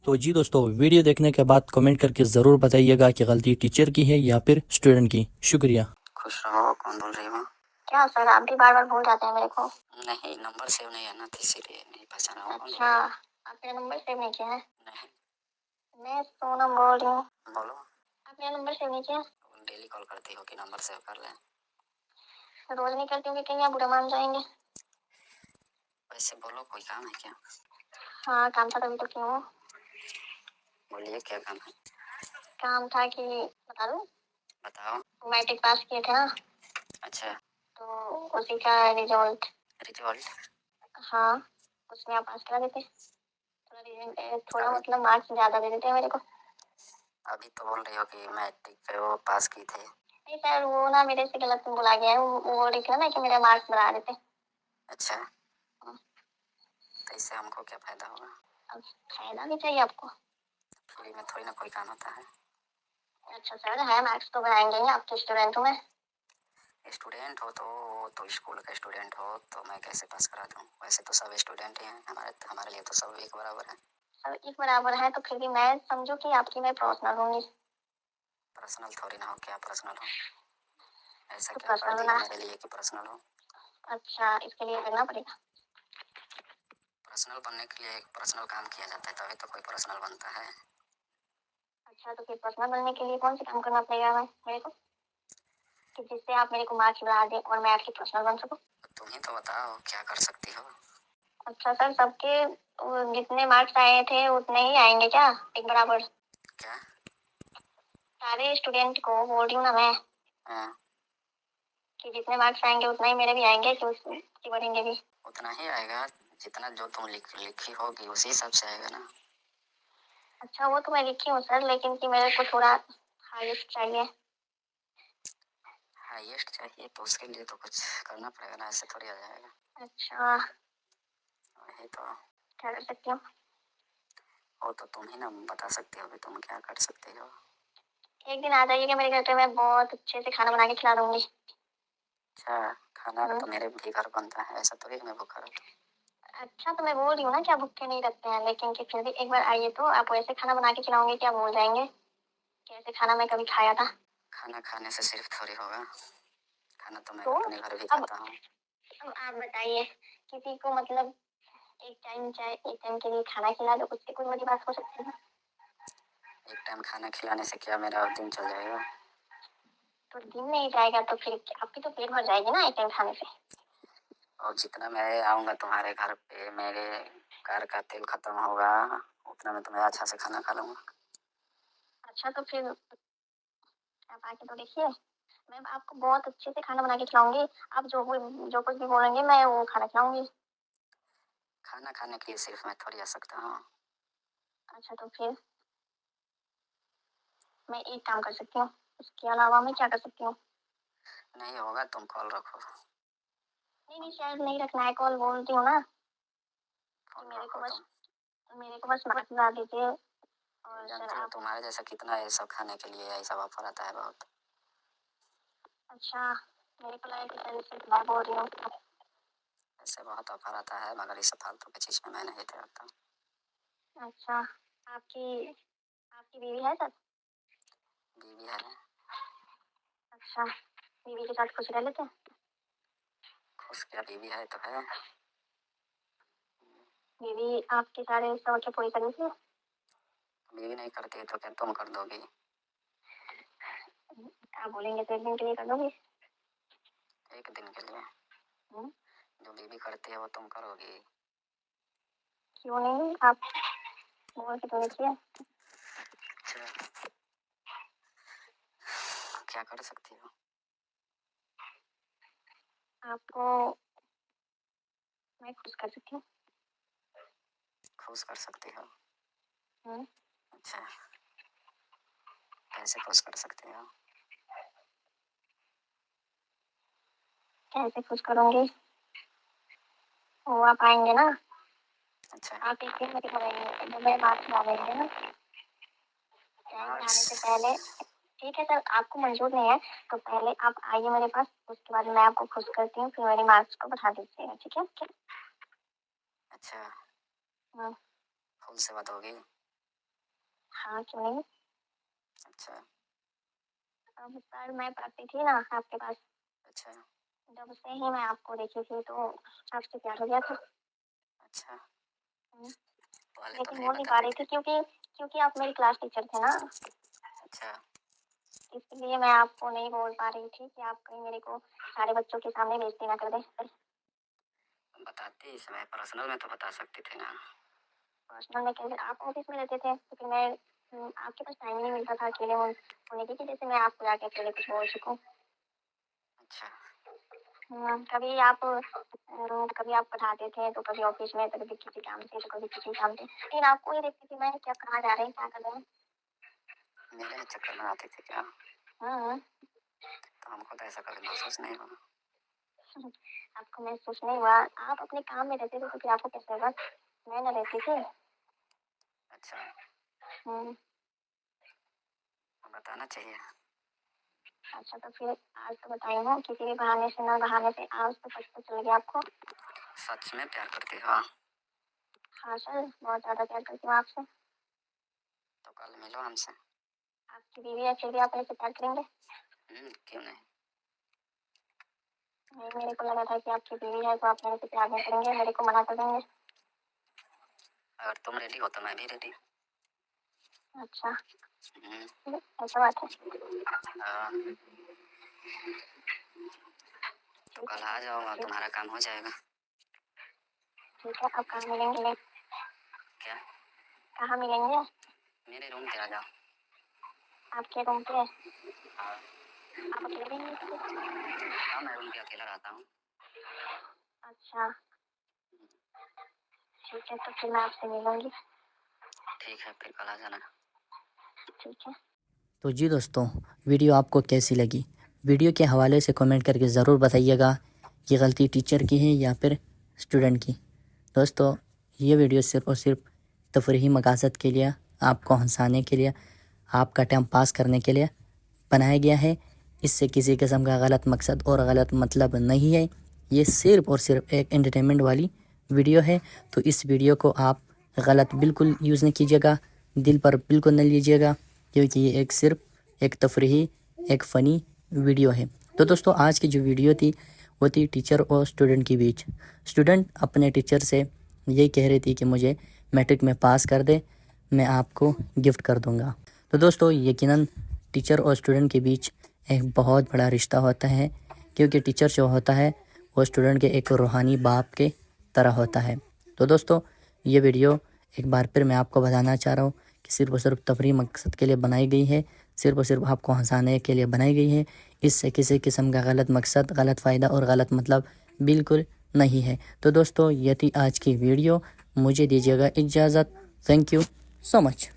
तो जी दोस्तों, वीडियो देखने के बाद कमेंट करके ज़रूर बताइएगा कि गलती टीचर की है या फिर स्टूडेंट की। शुक्रिया। खुश रहो। कौन बोल रही हो? क्या सर, आप भी बार बार भूल जाते हैं मेरे को। नहीं, नंबर सेव नहीं है ना, इसीलिए नहीं पहचाना होगा। अच्छा, आप मेरा नंबर सेव नहीं किया है? नहीं। मैं सोनम बोल रही हूँ। बोलो। आप मेरा नंबर सेव नहीं किया? डेली कॉल करती हो कि नंबर सेव कर लें? रोज नहीं करती हूँ कि कहीं आप बुरा मान जाएंगे। वैसे बोलो, कोई काम है क्या? हाँ, काम था तभी तो क्यों। बोलिए, क्या काम है? काम था कि बता दूँ? बताओ। मैट्रिक पास किए थे ना, अच्छा। तो उसी का रिजल्ट। रिजल्ट? हाँ, उसमें आप पास करा देते। थोड़ा अभी मतलब मार्क्स ज्यादा दे देते मेरे को। अभी तो बोल रही हो कि मैट्रिक पे वो पास की थी। नहीं सर, वो ना मेरे से गलत बोला गया है। वो लिखा ना कि मेरे मार्क्स बढ़ा देते। अच्छा, तो इससे हमको क्या फायदा होगा? अब फायदा भी चाहिए आपको। फ्री में थोड़ी ना कोई काम होता है। अच्छा सर, है, मार्क्स तो बढ़ाएंगे ही, आपके स्टूडेंट हूँ मैं। स्टूडेंट हो तो स्कूल का स्टूडेंट हो तो मैं कैसे पास करा दूँ? वैसे तो सब स्टूडेंट ही हैं, हमारे लिए तो सब एक बराबर है। सब एक बराबर है तो फिर भी मैं समझू कि आपकी मैं पर्सनल होंगी। पर्सनल थोड़ी ना हो। क्या पर्सनल हो? ऐसा तो क्या कर पर्सनल दिया ना। मेरे लिए कि पर्सनल हो? अच्छा, इसके लिए करना पड़ेगा। पर्सनल बनने के लिए एक पर्सनल काम किया जाता है, तभी तो कोई पर्सनल बनता है। अच्छा, तो फिर पर्सनल बनने के लिए कौन सा काम करना पड़ेगा मेरे को, कि जिससे आप मेरे को मार्क्स बढ़ा दें और मैं आपकी पर्सनल बन सकूं? तुम ही तो बताओ, क्या कर सकती हो? अच्छा सर, सबके जितने मार्क्स आए थे उतने ही आएंगे क्या, एक बराबर? क्या? सारे स्टूडेंट को बोल रही हूँ ना मैं, हाँ। कि जितने मार्क्स आएंगे उतना ही मेरे भी आएंगे, कि उसके बढ़ेंगे भी? उतना ही आएगा जितना जो तुम लिखी होगी उसी हिसाब से आएगा ना। अच्छा, वो तो मैं लिखी हूँ सर, लेकिन कि मेरे को थोड़ा हाईएस्ट चाहिए। हाईएस्ट चाहिए तो उसके लिए तो कुछ करना पड़ेगा ना, ऐसे थोड़ी आ जाएगा। अच्छा, वही तो। क्या कर सकती हूँ? वो तो तुम ही ना बता सकती हो कि तुम क्या कर सकती हो। एक दिन आ जाइएगा मेरे घर पे, मैं बहुत अच्छे से खाना बना के खिला दूंगी। अच्छा, खाना तो मेरे भी घर बनता है, ऐसा थोड़ी मैं भूखा रहता हूँ। अच्छा, तो मैं बोल रही हूँ ना कि आप भूखे नहीं रखते हैं, लेकिन कि फिर भी एक बार आइए तो आपको ऐसे खाना बना के खिलाऊंगी कि आप भूल जाएंगे कि ऐसे खाना मैं कभी खाया था। खाना खाने से सिर्फ थोड़ी होगा। खाना तो मैं तो अपने घर भी अब खाता हूँ। आप बताइए, किसी को मतलब एक टाइम चाहे एक टाइम के लिए खाना खिला दो, उससे कोई बड़ी बात हो सकती है? एक टाइम खाना खिलाने से क्या मेरा दिन चल जाएगा? तो दिन नहीं जाएगा तो फिर आपकी तो पेट भर जाएगी ना एक टाइम खाने से। और जितना मैं आऊँगा तुम्हारे घर पे, मेरे कार का तेल खत्म होगा, उतना मैं तुम्हें अच्छा से खाना खा लूँगा। अच्छा, तो फिर आप आके तो देखिए, मैं आपको बहुत अच्छे से खाना बना के खिलाऊंगी। आप जो कुछ भी बोलेंगे मैं वो खाना खिलाऊंगी। खाना खाने के लिए सिर्फ मैं थोड़ी आ सकता हूँ। अच्छा, तो फिर मैं एक काम कर सकती हूँ, उसके अलावा मैं क्या कर सकती हूँ? नहीं होगा, तुम कॉल रखो। नहीं नहीं, शायद नहीं रखना है कॉल, बोलती हूँ ना कि कॉल रखो तुम। मेरे को बस मार्क्स ला दीजिए। और सर जानती हो आप। तुम्हारे जैसा कितना है सब खाने के लिए ऐसा ऑफर आता है बहुत। अच्छा, मेरे को लगा कि सर सिर्फ मैं बोल रही हूँ। ऐसे बहुत ऑफर आता है, मगर इस फालतू की चीज़ में मैं नहीं देखता। अच्छा, आपकी आपकी बीवी है सर? बीवी है। अच्छा, बीवी के साथ खुश रह लेते हैं? खुश क्या, बीवी है तो है। बीवी आपके सारे शौक पूरी कर देती है? बीवी नहीं करती तो क्या तुम कर दोगी? आप बोलेंगे तो एक दिन के लिए कर दोगे? एक दिन के लिए? हम्म, जो बीवी करती है वो तुम करोगी? क्यों नहीं, आप बोल के तो देखिए। अच्छा, क्या कर सकती हो? आपको मैं खुश कर सकती हूँ। खुश कर सकती हो? हम्म, अच्छा, कैसे खुश कर सकती हो? कैसे खुश करूंगी, वो आप आएंगे ना। अच्छा। आप एक दिन मेरे घर आएंगे, जब मेरे मार्क्स आ जाएंगे ना, टैंक आने से पहले। ठीक है सर, आपको मंजूर नहीं है तो पहले आप आइए मेरे पास, उसके बाद मैं आपको खुश करती हूँ, फिर मेरे मार्क्स को बढ़ा दीजिएगा, ठीक है? ठीक। अच्छा, हाँ। फूल से बात होगी? हाँ, क्यों नहीं? अच्छा अब सर मैं पढ़ती थी ना आपके पास, अच्छा जब से ही मैं आपको देखी थी तो आपसे प्यार हो गया था। अच्छा। हम्म, पहले तो लेकिन नहीं बोल नहीं पा बताते रही थे। थी क्योंकि क्योंकि आप मेरी क्लास टीचर थे ना, अच्छा इसलिए मैं आपको नहीं बोल पा रही थी कि आप कहीं मेरे को सारे बच्चों के सामने बेइज्जती ना कर दें। बताते इस समय, पर्सनल में तो बता सकते थे ना। पर्सनल में कैसे? आप ऑफिस में रहते थे तो फिर मैं आपके पास टाइम नहीं मिलता था अकेले होने की, कि जैसे मैं आपको जाके अकेले कुछ बोल सकूं। अच्छा कभी आप पढ़ाते थे तो कभी ऑफिस में, तो कभी किसी काम से, तो कभी किसी काम से, लेकिन आपको ही देखती थी मैं, क्या कहाँ जा रहे हैं, क्या कर रहे हैं। मेरे चक्कर में आते थे क्या? हम्म, तो हमको तो ऐसा कभी महसूस नहीं हुआ। आपको महसूस नहीं हुआ? आप अपने काम में रहते थे तो फिर आपको कैसे होगा? मैं ना रहती थी। अच्छा हम्म, बताना चाहिए। अच्छा तो फिर आज तो बताई हूँ, किसी भी बहाने से, ना बहाने से, आज तो पता चल गया आपको। सच में प्यार करते हो? हाँ सर, बहुत ज्यादा प्यार करती हूँ आपसे। तो कल मिलो हमसे। आपकी बीवी है फिर भी आप मेरे से प्यार करेंगे? क्यों नहीं? नहीं, मेरे को लगा था कि आपकी बीवी है तो आप मेरे से प्यार नहीं करेंगे, मेरे को मना कर देंगे। अगर तुम रेडी हो तो मैं भी रेडी। अच्छा, हूँ। ऐसा बात है। हाँ, तो ठीक कल है, आ जाओ और ठीक तुम्हारा काम हो जाएगा। ठीक है, अब कहाँ मिलेंगे? क्या? कहाँ मिलेंगे? मेरे रूम पे आ जाओ। आपके रूम पे? हाँ आप अकेले रहेंगे फिर? हाँ, मैं रूम पे अकेला रहता हूँ। अच्छा ठीक है, तो फिर मैं आपसे मिलूंगी। ठीक है, फिर कल आ जाना। ठीक है। तो जी दोस्तों, वीडियो आपको कैसी लगी? वीडियो के हवाले से कमेंट करके ज़रूर बताइएगा कि गलती टीचर की है या फिर स्टूडेंट की। दोस्तों, ये वीडियो सिर्फ़ और सिर्फ तफरीही मकासद के लिए, आपको हंसाने के लिए, आपका टाइम पास करने के लिए बनाया गया है। इससे किसी किस्म का गलत मकसद और गलत मतलब नहीं है। ये सिर्फ़ और सिर्फ एक एंटरटेनमेंट वाली वीडियो है। तो इस वीडियो को आप गलत बिल्कुल यूज़ नहीं कीजिएगा, दिल पर बिल्कुल न लीजिएगा, क्योंकि ये एक सिर्फ एक तफरीही, एक फ़नी वीडियो है। तो दोस्तों, आज की जो वीडियो थी वो थी टीचर और स्टूडेंट के बीच। स्टूडेंट अपने टीचर से यही कह रही थी कि मुझे मैट्रिक में पास कर दे, मैं आपको गिफ्ट कर दूंगा। तो दोस्तों, यकीनन टीचर और स्टूडेंट के बीच एक बहुत बड़ा रिश्ता होता है, क्योंकि टीचर जो होता है वो स्टूडेंट के एक रूहानी बाप के तरह होता है। तो दोस्तों, ये वीडियो एक बार फिर मैं आपको बताना चाह रहा हूँ कि सिर्फ़ और सिर्फ तफरीही मकसद के लिए बनाई गई है, सिर्फ़ और सिर्फ आपको हंसाने के लिए बनाई गई है। इससे किसी किस्म का गलत मकसद, गलत फ़ायदा और गलत मतलब बिल्कुल नहीं है। तो दोस्तों, ये थी आज की वीडियो। मुझे दीजिएगा इजाज़त। Thank you so much.